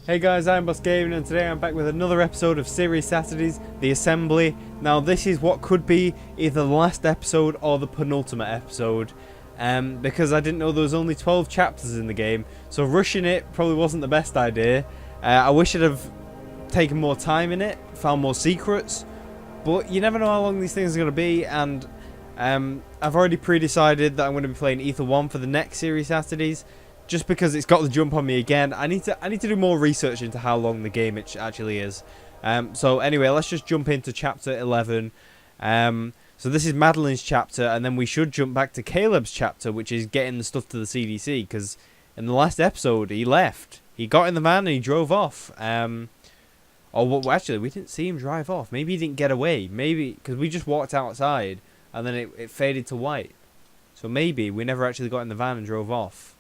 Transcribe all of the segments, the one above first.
Hey guys, I'm Boss Gaming and today I'm back with another episode of Serious Saturdays, The Assembly. Now this is what could be either the last episode or the penultimate episode, because I didn't know there was only 12 chapters in the game, so rushing it probably wasn't the best idea. I wish I'd have taken more time in it, found more secrets, but you never know how long these things are going to be, and I've already pre-decided that I'm going to be playing Ether 1 for the next Serious Saturdays. Just because it's got the jump on me again, I need to do more research into how long the game actually is. So anyway, let's just jump into chapter 11. So this is Madeline's chapter, and then we should jump back to Caleb's chapter, which is getting the stuff to the CDC. Because in the last episode, he left. He got in the van and he drove off. Well, actually, we didn't see him drive off. Maybe he didn't get away. Maybe because we just walked outside, and then it faded to white. So maybe we never actually got in the van and drove off.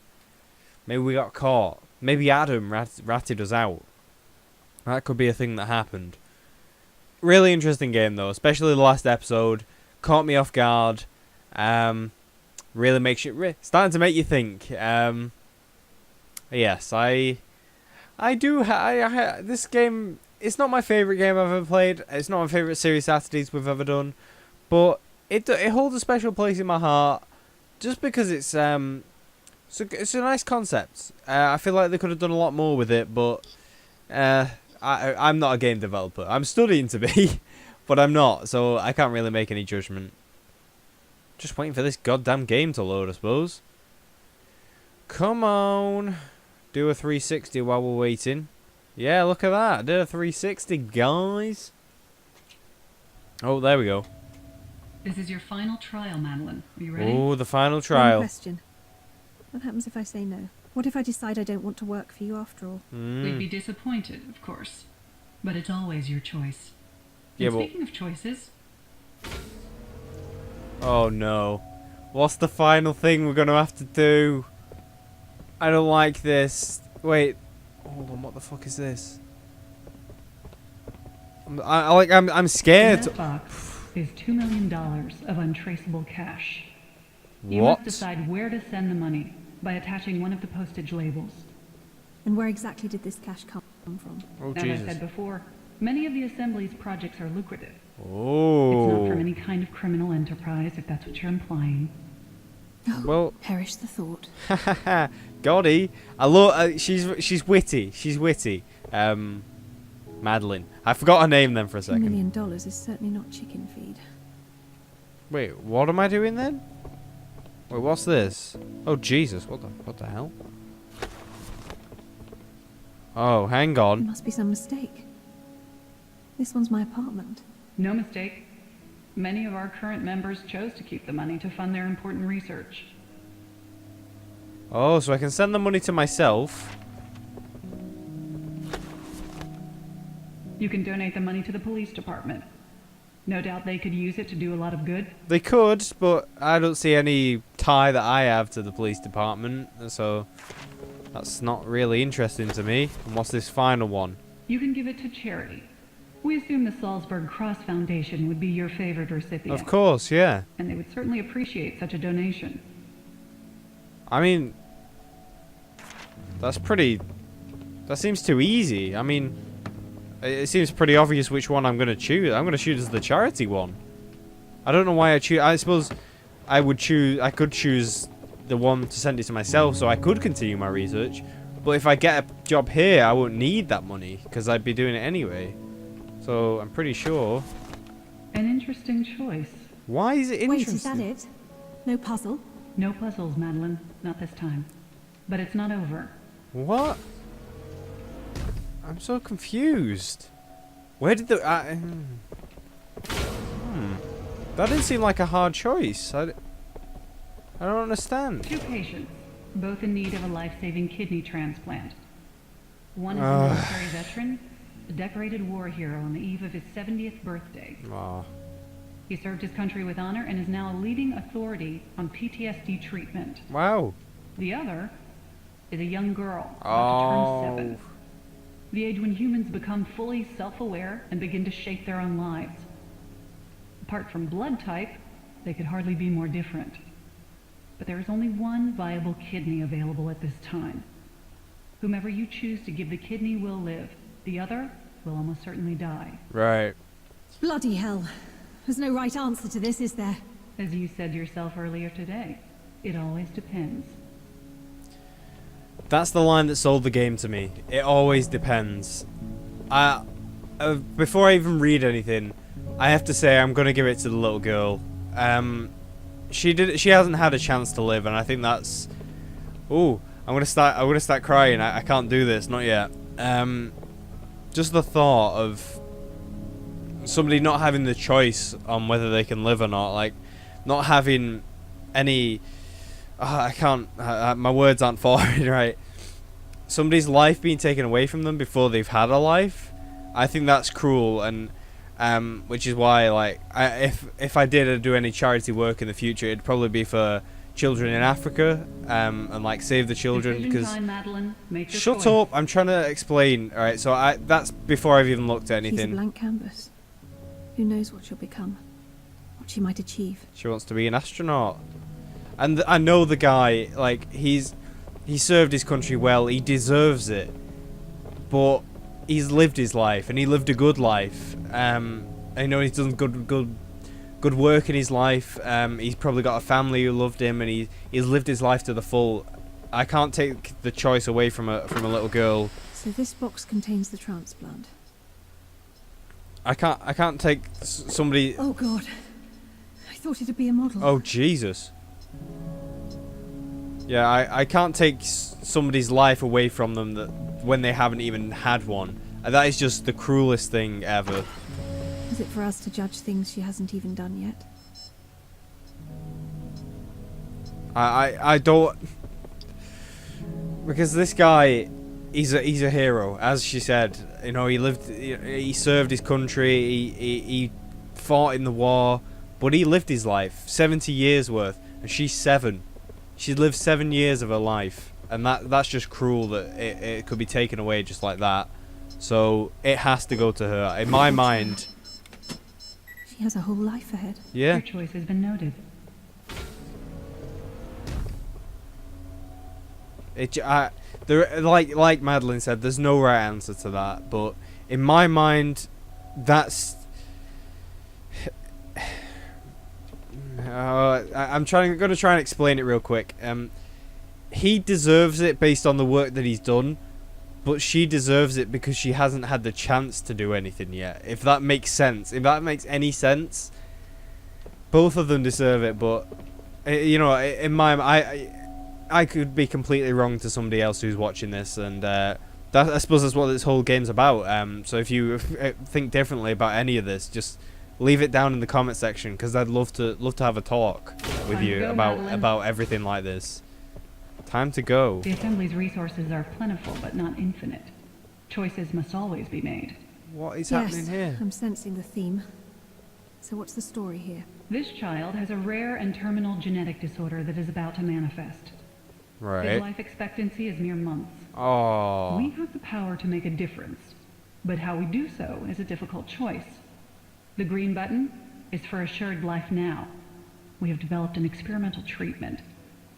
Maybe we got caught. Maybe Adam ratted us out. That could be a thing that happened. Really interesting game though, especially the last episode. Caught me off guard. Really makes you starting to make you think. Yes, I do. This game. It's not my favorite game I've ever played. It's not my favorite Serious Saturdays we've ever done, but it holds a special place in my heart, just because it's So it's a nice concept. I feel like they could have done a lot more with it, but I'm not a game developer. I'm studying to be, but I'm not, so I can't really make any judgment. Just waiting for this goddamn game to load, I suppose. Come on. Do a 360 while we're waiting. Yeah, look at that. I did a 360, guys. Oh, there we go. This is your final trial, Madeline. Are you ready? Oh, the final trial. One question. What happens if I say no? What if I decide I don't want to work for you after all? We'd be disappointed, of course. But it's always your choice. Yeah, And but speaking of choices, oh no. What's the final thing we're going to have to do? I don't like this. Wait. Hold on, what the fuck is this? I'm in scared. that box is $2 million of untraceable cash. You What? must decide where to send the money by attaching one of the postage labels. And where exactly did this cash come from? Oh As I Jesus. said before, many of the Assembly's projects are lucrative. Oh. It's not from any kind of criminal enterprise, if that's what you're implying. Well, Perish the thought. Gotti. I love. She's witty. She's witty. Madeline. I forgot her name then for a $2 second. million is certainly not chicken feed. Wait, what am I doing then? Wait, what's this? Oh Jesus! What the hell? Oh, hang There on. must be some mistake. This one's my apartment. No mistake. Many of our current members chose to keep the money to fund their important research. Oh, so I can send the money to myself. You can donate the money to the police department. No doubt they could use it to do a lot of good. They could, but I don't see any tie that I have to the police department, so that's not really interesting to me. And what's this final one? You can give it to charity. We assume the Salzburg Cross Foundation would be your favored recipient. Of course, yeah. And they would certainly appreciate such a donation. I mean, that's pretty... That seems too easy. I mean, it seems pretty obvious which one I'm going to choose. I'm going to choose the charity one. I don't know why I choose... I suppose I could choose the one to send it to myself so I could continue my research. But if I get a job here, I won't need that money because I'd be doing it anyway. So I'm pretty sure. An interesting choice. Why is it interesting? Wait, is that it? No puzzle? No puzzles, Madeline. Not this time. But it's not over. What? I'm so confused. Where did the... That didn't seem like a hard choice. I don't understand. Two patients, both in need of a life-saving kidney transplant. One is a military veteran, a decorated war hero on the eve of his 70th birthday. Oh. He served his country with honor and is now a leading authority on PTSD treatment. Wow. The other is a young girl about to turn 7. The age when humans become fully self-aware and begin to shape their own lives. Apart from blood type, they could hardly be more different. But there is only one viable kidney available at this time. Whomever you choose to give the kidney will live. The other will almost certainly die. Right. Bloody hell. There's no right answer to this, is there? As you said yourself earlier today, it always depends. That's the line that sold the game to me. It always depends. Before I even read anything, I have to say I'm gonna give it to the little girl. She hasn't had a chance to live, and I think that's. Ooh, I'm gonna start crying. I can't do this, not yet. Just the thought of somebody not having the choice on whether they can live or not, like not having any. I can't. My words aren't falling right. Somebody's life being taken away from them before they've had a life. I think that's cruel, and which is why, like, if I did do any charity work in the future, it'd probably be for children in Africa, and like save the children. Because shut up! I'm trying to explain. All right, so that's before I've even looked at anything. She's a blank canvas. Who knows what she'll become? What she might achieve. She wants to be an astronaut. And I know the guy, like, he served his country well, he deserves it, but he's lived his life, and he lived a good life. I know he's done good work in his life. He's probably got a family who loved him, and he's lived his life to the full. I can't take the choice away from a little girl. So this box contains the transplant. I can't take somebody. Oh God, I thought it'd be a model. Oh Jesus. Yeah, I can't take somebody's life away from them that when they haven't even had one. That is just the cruelest thing ever. Is it for us to judge things she hasn't even done yet? I don't, because this guy, he's a hero, as she said. You know, he served his country, he fought in the war, but he lived his life, 70 years worth, and she's 7. She lived 7 years of her life, and that's just cruel that it could be taken away just like that. So it has to go to her. In my mind, she has a whole life ahead. Yeah. Your choice has been noted. Like Madeline said, there's no right answer to that. But in my mind, that's. I'm going to try and explain it real quick. He deserves it based on the work that he's done, but she deserves it because she hasn't had the chance to do anything yet. If that makes sense, if that makes any sense, both of them deserve it. But you know, in my I could be completely wrong to somebody else who's watching this, and I suppose that's what this whole game's about. So if you think differently about any of this, just leave it down in the comment section, because I'd love to have a talk with you about everything like this. Time to go. The Assembly's resources are plentiful, but not infinite. Choices must always be made. What is happening here? I'm sensing the theme. So what's the story here? This child has a rare and terminal genetic disorder that is about to manifest. His Right. life expectancy is mere months. Oh. We have the power to make a difference, but how we do so is a difficult choice. The green button is for assured life now. We have developed an experimental treatment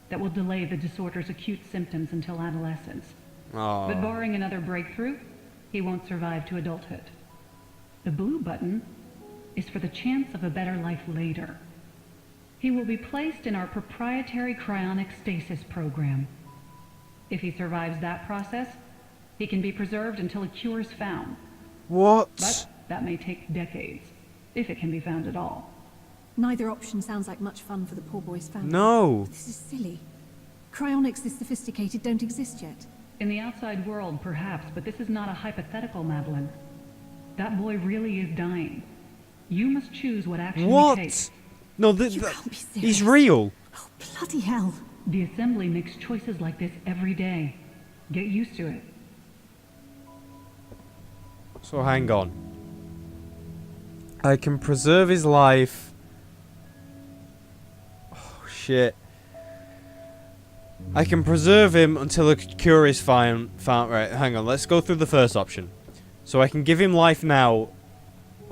that will delay the disorder's acute symptoms until adolescence. Oh. But barring another breakthrough, he won't survive to adulthood. The blue button is for the chance of a better life later. He will be placed in our proprietary cryonic stasis program. If he survives that process, he can be preserved until a cure is found. What? But that may take decades, if it can be found at all. Neither option sounds like much fun for the poor boy's family. No. This is silly. Cryonics this sophisticated don't exist yet. In the outside world, perhaps, but this is not a hypothetical, Madeline. That boy really is dying. You must choose what action you take. What? No, You can't be serious. he's real. Oh, bloody hell. The Assembly makes choices like this every day. Get used to it. So hang on. I can preserve his life. Oh shit. I can preserve him until a cure is found. Right, hang on. Let's go through the first option. So I can give him life now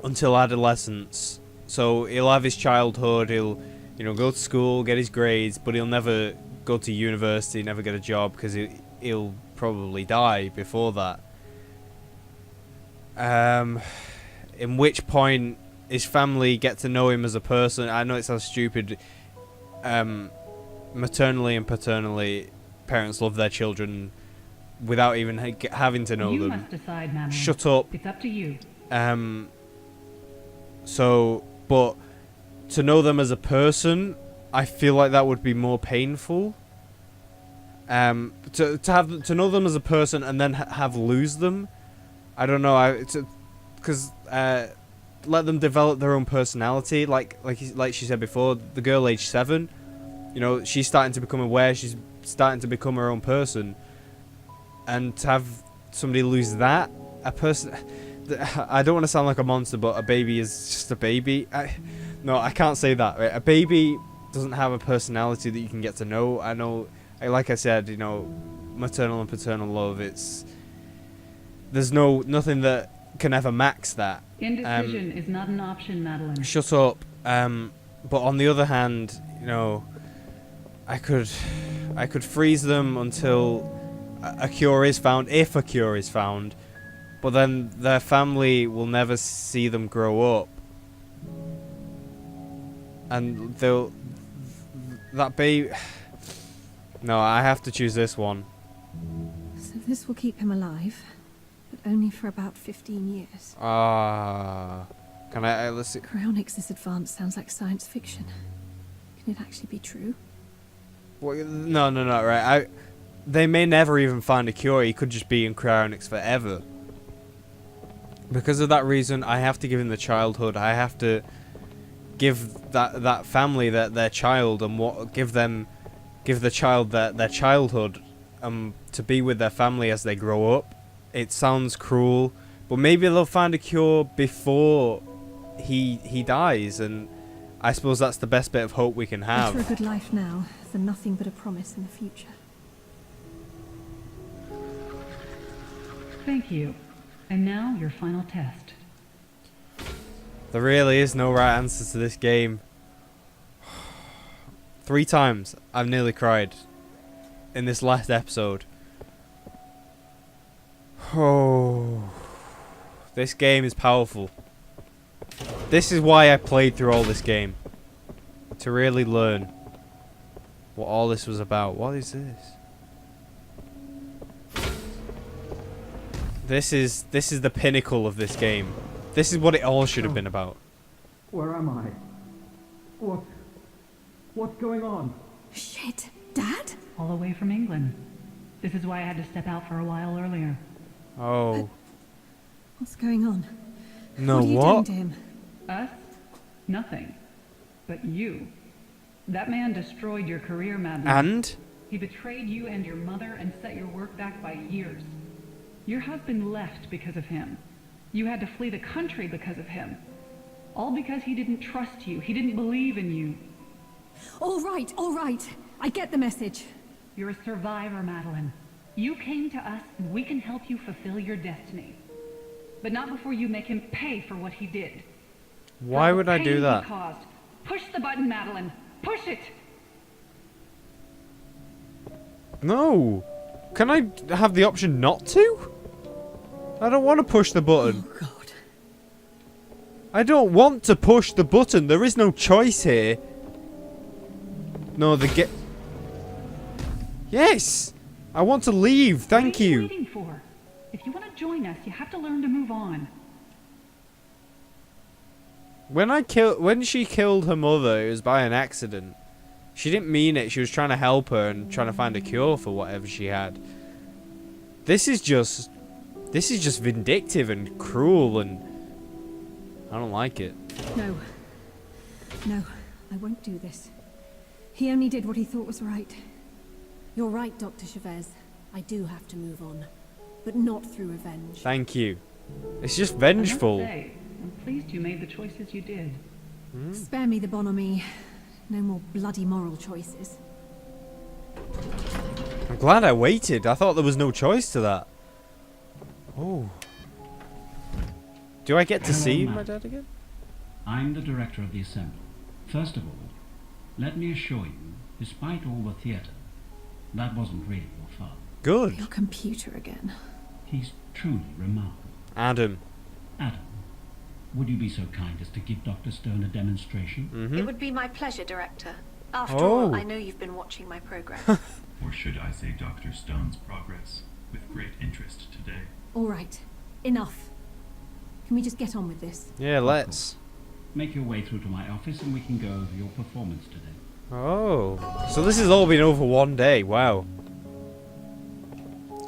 until adolescence. So he'll have his childhood. He'll, go to school, get his grades, but he'll never go to university, never get a job because he'll probably die before that. In which point his family get to know him as a person. I know it sounds stupid. Maternally and paternally, parents love their children without even having to know You them. must decide, Madeline. Shut up. It's up to you. So, but to know them as a person, I feel like that would be more painful. To know them as a person and then have lose them, I don't know. Because let them develop their own personality. Like she said before, the girl aged 7, you know, she's starting to become aware. She's starting to become her own person, and to have somebody lose that, a person. I don't want to sound like a monster, but a baby is just a baby. No, I can't say that. Right? A baby doesn't have a personality that you can get to know. I know, like I said, you know, maternal and paternal love. There's nothing that can ever max that. Indecision is not an option, Madeline. Shut up. But on the other hand, you know, I could freeze them until a cure is found, if a cure is found. But then their family will never see them grow up, and that baby. No, I have to choose this one. So this will keep him alive, but only for about 15 years. Can I let's see. Cryonics this advanced sounds like science fiction. Can it actually be true? Well, no, right. They may never even find a cure. He could just be in cryonics forever. Because of that reason, I have to give him the childhood. I have to give that family their child, and give the child their childhood, to be with their family as they grow up. It sounds cruel, but maybe they'll find a cure before he dies, and I suppose that's the best bit of hope we can have. Better a good life now than nothing but a promise in the future. Thank you. And now, your final test. There really is no right answer to this game. 3 times I've nearly cried in this last episode. Oh, this game is powerful. This is why I played through all this game. To really learn what all this was about. What is this? This is the pinnacle of this game. This is what it all should have been about. Where am I? What's going on? Shit, Dad? All the way from England. This is why I had to step out for a while earlier. Oh. What's going on? No, What are you doing to him? Us? Nothing. But you. That man destroyed your career, Madeline. And? He betrayed you and your mother and set your work back by years. Your husband left because of him. You had to flee the country because of him. All because he didn't trust you. He didn't believe in you. All right. I get the message. You're a survivor, Madeline. You came to us and we can help you fulfill your destiny. But not before you make him pay for what he did. Why would I Pain do he that? caused. Push the button, Madeline. Push it! No. Can I have the option not to? I don't want to push the button. Oh, God. I don't want to push the button. There is no choice here. No, Yes! I want to leave. Thank What are you you. waiting for? If you want to join us, you have to learn to move on. When she killed her mother, it was by an accident. She didn't mean it. She was trying to help her and trying to find a cure for whatever she had. This is just vindictive and cruel, and I don't like it. No, I won't do this. He only did what he thought was right. You're right, Dr. Chavez. I do have to move on. But not through revenge. Thank you. It's just I vengeful. must say, I'm pleased you made the choices you did. Spare me the bonhomie. No more bloody moral choices. I'm glad I waited. I thought there was no choice to that. Oh. Do I get to Hello, see Matt. my dad again? I'm the director of the assembly. First of all, let me assure you, despite all the theatre, that wasn't really your fault. Good. Your computer again. He's truly remarkable. Adam. Adam, would you be so kind as to give Dr. Stone a demonstration? Mm-hmm. It would be my pleasure, Director. After Oh. all, I know you've been watching my progress. Or should I say Dr. Stone's progress, with great interest today. All right. Enough. Can we just get on with this? Yeah, let's. Make your way through to my office and we can go over your performance today. Oh. So this has all been over one day. Wow.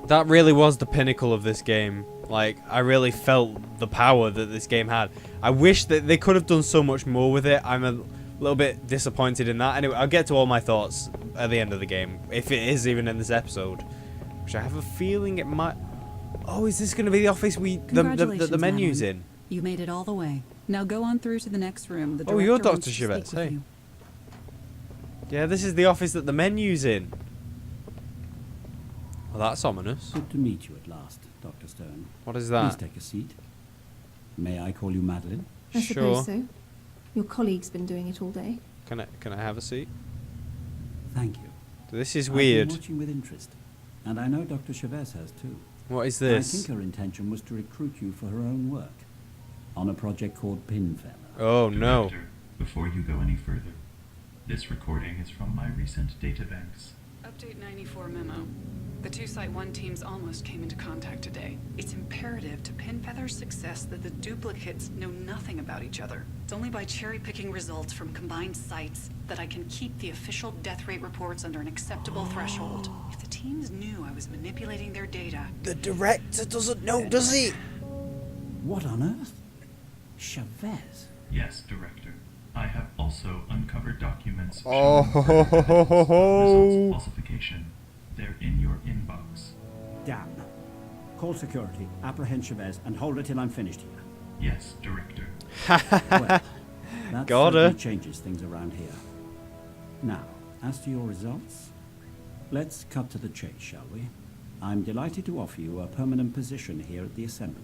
That really was the pinnacle of this game. Like, I really felt the power that this game had. I wish that they could have done so much more with it. I'm a little bit disappointed in that. Anyway, I'll get to all my thoughts at the end of the game, if it is even in this episode. Which I have a feeling it might... Oh, is this going to be the office the Congratulations, menu's Madeline. in? You made it all the way. Now go on through to the next room. The Oh, you're director wants Dr. to speak Chavez, with hey. you. Yeah, this is the office that the menu's in. Well, that's ominous. Good to meet you at last, Dr. Stone. What is Please that? take a seat. May I call you Madeline? I Sure. suppose so. Your colleague's been doing it all day. Can I have a seat? Thank you. This is I've weird. been watching with interest, and I know Dr. Chavez has too. What is I this? think her intention was to recruit you for her own work on a project called Pinfeather. Oh no. Director, before you go any further, this recording is from my recent databanks. Update 94 memo. The two Site 1 teams almost came into contact today. It's imperative to Pinfeather's success that the duplicates know nothing about each other. It's only by cherry-picking results from combined sites that I can keep the official death rate reports under an acceptable threshold. If the teams knew I was manipulating their data... The director doesn't know, does he? What on earth? Chavez? Yes, Director. I have also uncovered documents Oh, showing ho, ho, ho, ho, ho, ho. results falsification. They're in your inbox. Damn. Call security, apprehend Chavez, and hold it till I'm finished here. Yes, Director. Well, that Gotta. certainly changes things around here. Now, as to your results, let's cut to the chase, shall we? I'm delighted to offer you a permanent position here at the Assembly.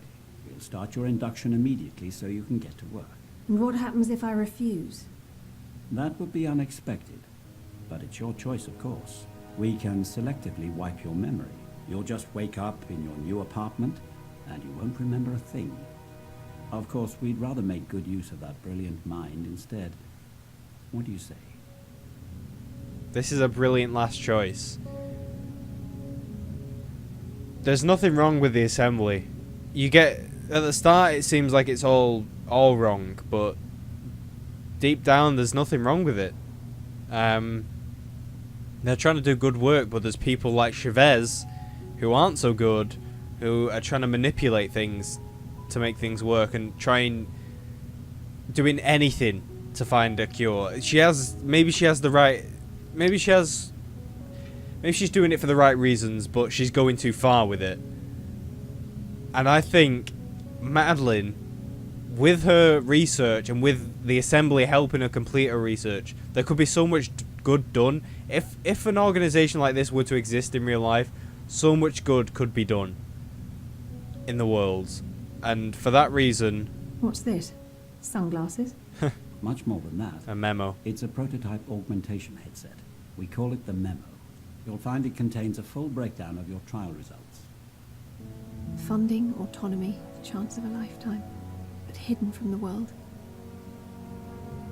We'll start your induction immediately so you can get to work. And what happens if I refuse? That would be unexpected, but it's your choice, of course. We can selectively wipe your memory. You'll just wake up in your new apartment, and you won't remember a thing. Of course, we'd rather make good use of that brilliant mind instead. What do you say? This is a brilliant last choice. There's nothing wrong with the assembly. You get at the start it seems like it's all wrong, but deep down there's nothing wrong with it. They're trying to do good work, but there's people like Chavez who aren't so good, who are trying to manipulate things to make things work and doing anything to find a cure. Maybe she's doing it for the right reasons, but she's going too far with it. And I think Madeline, with her research and with the assembly helping her complete her research, there could be so much good done. If an organization like this were to exist in real life, so much good could be done in the world. And for that reason... What's this? Sunglasses? Much more than that. A memo. It's a prototype augmentation headset. We call it the Memo. You'll find it contains a full breakdown of your trial results. Funding, autonomy, the chance of a lifetime, but hidden from the world.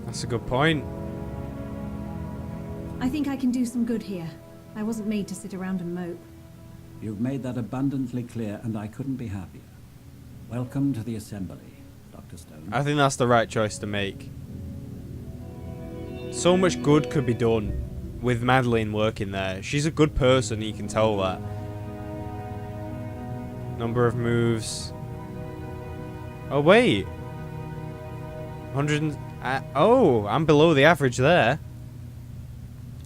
That's a good point. I think I can do some good here. I wasn't made to sit around and mope. You've made that abundantly clear, and I couldn't be happier. Welcome to the Assembly, Dr. Stone. I think that's the right choice to make. So much good could be done with Madeline working there. She's a good person, you can tell that. Number of moves. Oh wait. 100 and, oh, I'm below the average there.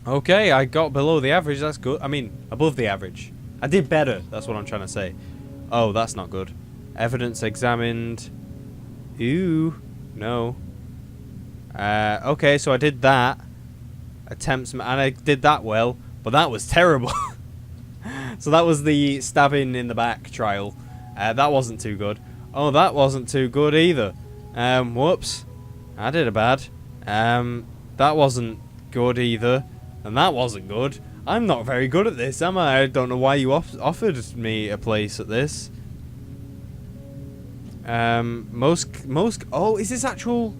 Okay, I got below the average, that's good. I mean, above the average. I did better, that's what I'm trying to say. Oh, that's not good. Evidence examined. Ooh, no. Okay, so I did that. Attempts, and I did that well, but that was terrible. So that was the stabbing in the back trial. That wasn't too good. Oh, that wasn't too good either. Whoops. I did a bad. That wasn't good either. And that wasn't good. I'm not very good at this, am I? I don't know why you offered me a place at this. Oh, is this actual?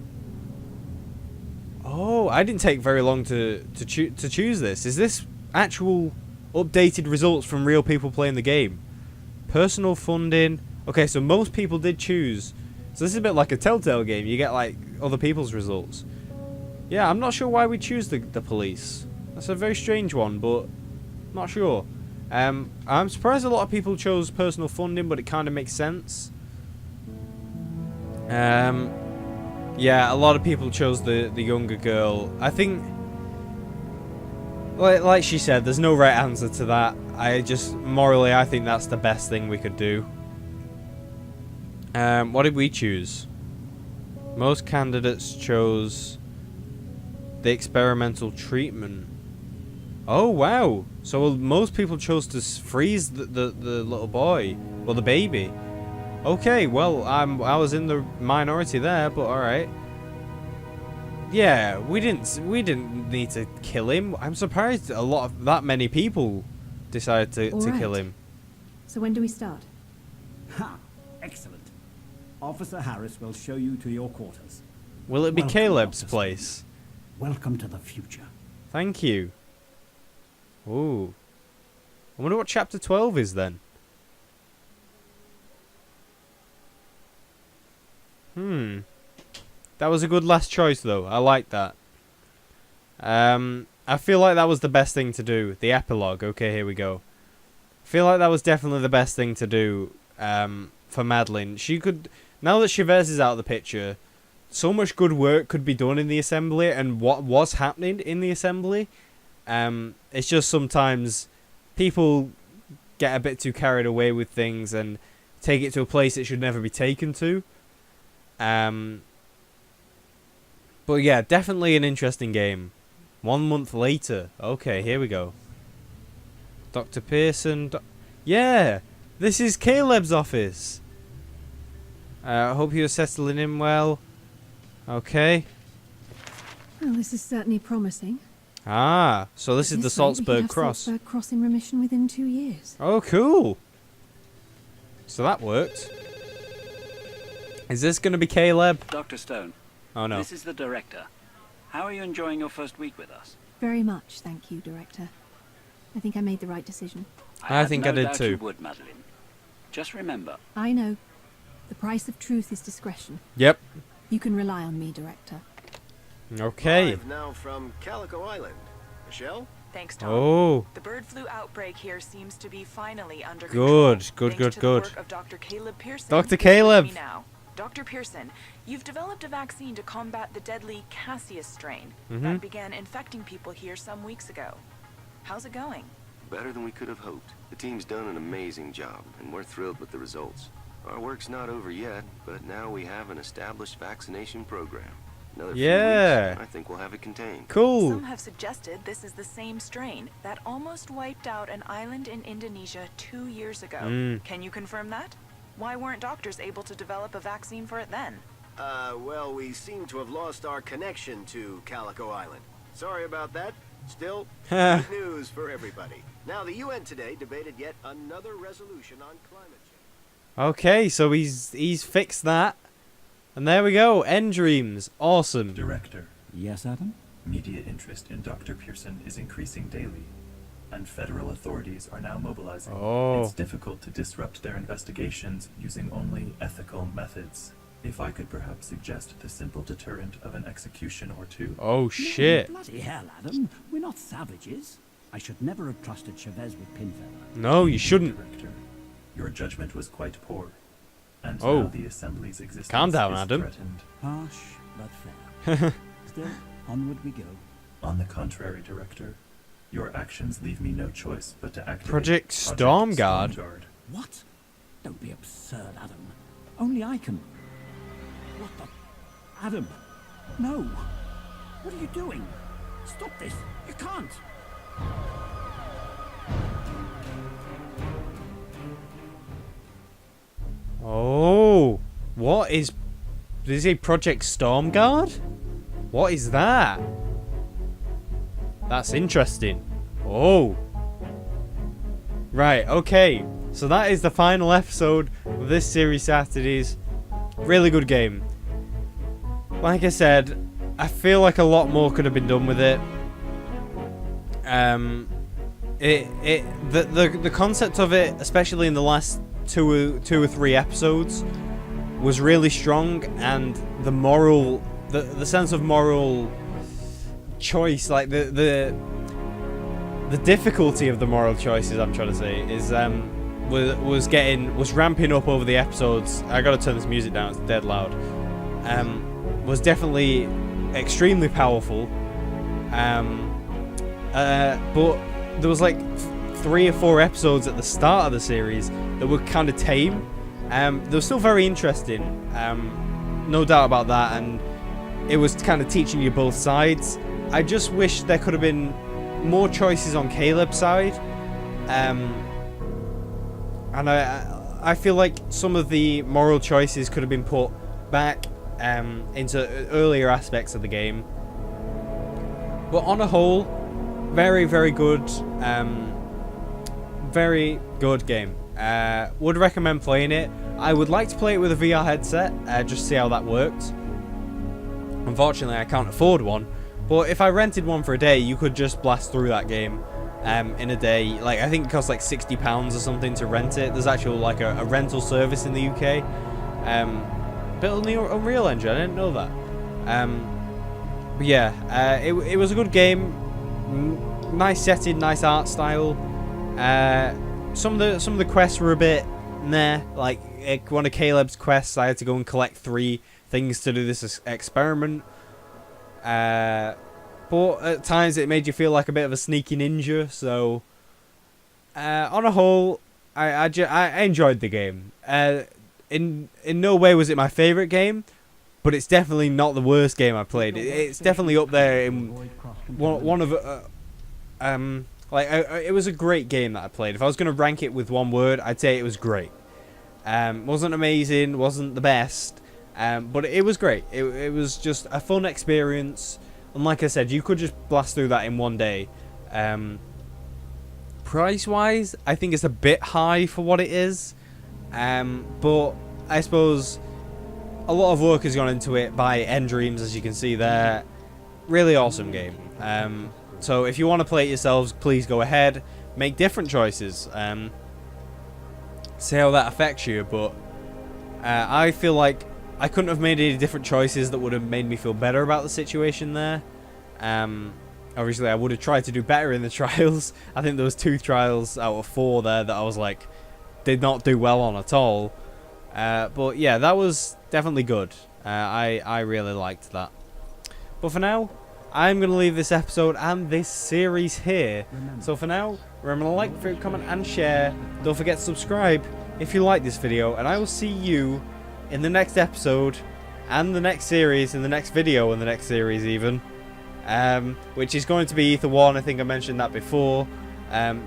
Oh, I didn't take very long to choose this. Is this actual updated results from real people playing the game? Personal funding. Okay, so most people did choose. So this is a bit like a Telltale game. You get like other people's results. Yeah, I'm not sure why we choose the police. That's a very strange one, but not sure. I'm surprised a lot of people chose personal funding, but it kind of makes sense. Yeah, a lot of people chose the younger girl. I think, like she said, there's no right answer to that. Morally, I think that's the best thing we could do. What did we choose? Most candidates chose the experimental treatment. Oh, wow. So most people chose to freeze the little boy. Well, the baby. Okay, well, I was in the minority there, but alright. Yeah, we didn't need to kill him. I'm surprised that many people decided to kill him. So when do we start? Ha! Excellent. Officer Harris will show you to your quarters. Will it be Welcome, Caleb's Dr. place? Welcome to the future. Thank you. Ooh. I wonder what chapter 12 is then. That was a good last choice though. I like that. I feel like that was the best thing to do. The epilogue. Okay, here we go. I feel like that was definitely the best thing to do for Madeline. She could, now that Chavez is out of the picture, so much good work could be done in the assembly and what was happening in the assembly. It's just sometimes people get a bit too carried away with things and take it to a place it should never be taken to. But yeah, definitely an interesting game. 1 month later. Okay, here we go. Dr. Pearson. Yeah, this is Caleb's office. I hope you're settling in well. Okay. Well, this is certainly promising. Ah, so this is the Salzburg Cross. Salzburg Cross in remission within 2 years. Oh, cool. So that worked. Is this going to be Caleb? Dr. Stone. Oh, no. This is the director. How are you enjoying your first week with us? Very much, thank you, Director. I think I made the right decision. I think I did too. You would, Madeline. Just remember. I know. The price of truth is discretion. Yep. You can rely on me, Director. Okay. Live now from Calico Island. Michelle? Thanks, Tom. Oh. The bird flu outbreak here seems to be finally under control. Good. Thanks to the work of Dr. Caleb Pearson. Dr. Caleb. Now. Dr. Pearson, you've developed a vaccine to combat the deadly Cassius strain that began infecting people here some weeks ago. How's it going? Better than we could have hoped. The team's done an amazing job, and we're thrilled with the results. Our work's not over yet, but now we have an established vaccination program. Another few weeks, I think we'll have it contained. Cool. Some have suggested this is the same strain that almost wiped out an island in Indonesia 2 years ago. Can you confirm that? Why weren't doctors able to develop a vaccine for it then? Well, we seem to have lost our connection to Calico Island. Sorry about that. Still, good news for everybody. Now, the UN today debated yet another resolution on climate change. Okay, so he's fixed that. And there we go. End Dreams. Awesome. Director. Yes, Adam? Media interest in Dr. Pearson is increasing daily, and federal authorities are now mobilizing. Oh. It's difficult to disrupt their investigations using only ethical methods. If I could perhaps suggest the simple deterrent of an execution or two. Oh, shit. No, bloody hell, Adam. We're not savages. I should never have trusted Chavez with Pinfeather. No, you shouldn't. Director, your judgment was quite poor. And Oh. now the Assembly's existence Calm down, is Adam. threatened. Harsh, but fair. Still, onward we go. On the contrary, Director, your actions leave me no choice but to activate Project Stormguard. What? Don't be absurd, Adam. Only I can... What the... Adam! No! What are you doing? Stop this! You can't! Oh. What is... Did he say Project Stormguard? What is that? That's interesting. Oh. Right, okay. So that is the final episode of this series Saturdays. Really good game. Like I said, I feel like a lot more could have been done with it. The concept of it, especially in the last two or three episodes, was really strong, and the sense of moral choice, like the difficulty of the moral choices, I'm trying to say, is was ramping up over the episodes. I gotta turn this music down; it's dead loud. Was definitely extremely powerful. But there was like 3 or 4 episodes at the start of the series that were kind of tame. They were still very interesting, no doubt about that, and it was kind of teaching you both sides. I just wish there could have been more choices on Caleb's side, and I feel like some of the moral choices could have been put back into earlier aspects of the game. But on a whole, very, very good game. Would recommend playing it. I would like to play it with a VR headset, just see how that worked. Unfortunately, I can't afford one, but if I rented one for a day, you could just blast through that game in a day. Like, I think it costs like £60 or something to rent it. There's actually like a rental service in the UK. Built on the Unreal Engine, I didn't know that. But yeah, it was a good game. Nice setting, nice art style. Some of the quests were a bit meh. Like one of Caleb's quests, I had to go and collect 3 things to do this experiment. But at times it made you feel like a bit of a sneaky ninja. So on a whole, I enjoyed the game. In no way was it my favorite game, but it's definitely not the worst game I played. It's definitely up there in one of it was a great game that I played. If I was going to rank it with one word, I'd say it was great. Wasn't amazing, wasn't the best, but it was great. It was just a fun experience, and like I said, you could just blast through that in one day. Price wise, I think it's a bit high for what it is. But I suppose a lot of work has gone into it by nDreams, as you can see there. Really awesome game. So if you want to play it yourselves, please go ahead. Make different choices. See how that affects you. But I feel like I couldn't have made any different choices that would have made me feel better about the situation there. Obviously, I would have tried to do better in the trials. I think there was 2 trials out of 4 there that I was like, did not do well on at all. But yeah, that was definitely good. I really liked that. But for now, I'm going to leave this episode and this series here. So for now, remember to like, favorite, comment and share. Don't forget to subscribe if you like this video, and I will see you in the next episode and the next series, in the next video and the next series even, which is going to be Ether 1. I think I mentioned that before.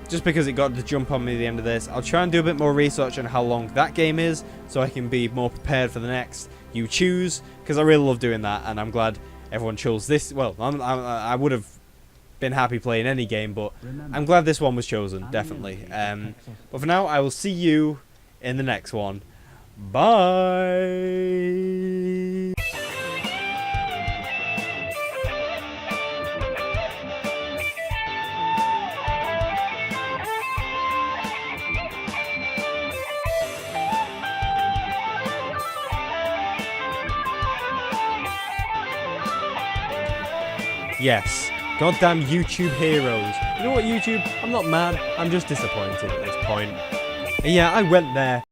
Just because it got the jump on me at the end of this. I'll try and do a bit more research on how long that game is, so I can be more prepared for the next You Choose, because I really love doing that, and I'm glad everyone chose this. Well, I would have been happy playing any game, but I'm glad this one was chosen, definitely. But for now, I will see you in the next one. Bye! Yes, goddamn YouTube heroes. You know what, YouTube? I'm not mad, I'm just disappointed at this point. And yeah, I went there.